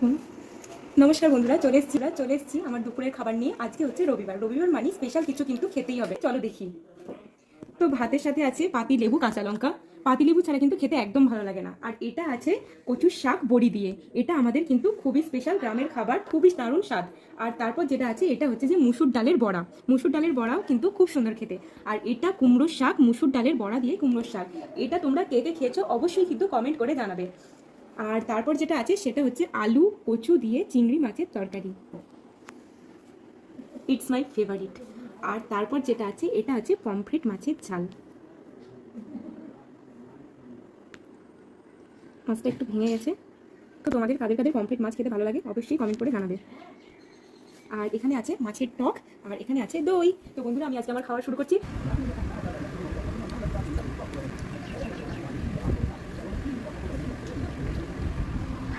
হুম। নমস্কার বন্ধুরা, চলে এসেছি আমার দুপুরের খাবার নিয়ে। আজকে হচ্ছে রবিবার মানে স্পেশাল কিছু কিন্তু খেতেই হবে, চলো দেখি। তো ভাতের সাথে আছে পাতি লেবু, কাঁচা লঙ্কা। পাতি লেবু ছাড়া কিন্তু খেতে একদম ভালো লাগে না। আর এটা আছে কচুর শাক বড়ি দিয়ে। এটা আমাদের কিন্তু খুবই স্পেশাল গ্রামের খাবার, খুবই দারুণ স্বাদ। আর তারপর যেটা আছে এটা হচ্ছে যে মুসুর ডালের বড়া। মুসুর ডালের বড়াও কিন্তু খুব সুন্দর খেতে। আর এটা কুমড়োর শাক, মুসুর ডালের বড়া দিয়ে কুমড়োর শাক। এটা তোমরা কে কে খেয়েছো অবশ্যই কিন্তু কমেন্ট করে জানাবে। আর তারপর যেটা আছে সেটা হচ্ছে আলু কচু দিয়ে চিংড়ি মাছের তরকারি। It's my favourite. আর তারপর যেটা আছে এটা আছে পমফ্রেট মাছের ঝাল। মাছটা একটু ভেঙে গেছে। তো তোমাদের কাদের কাদের পমফ্রেট মাছ খেতে ভালো লাগে অবশ্যই কমেন্ট করে জানাবে। আর এখানে আছে মাছের টক, আর এখানে আছে দই। তো বন্ধুরা, আমি আজকে আমার খাওয়া শুরু করছি।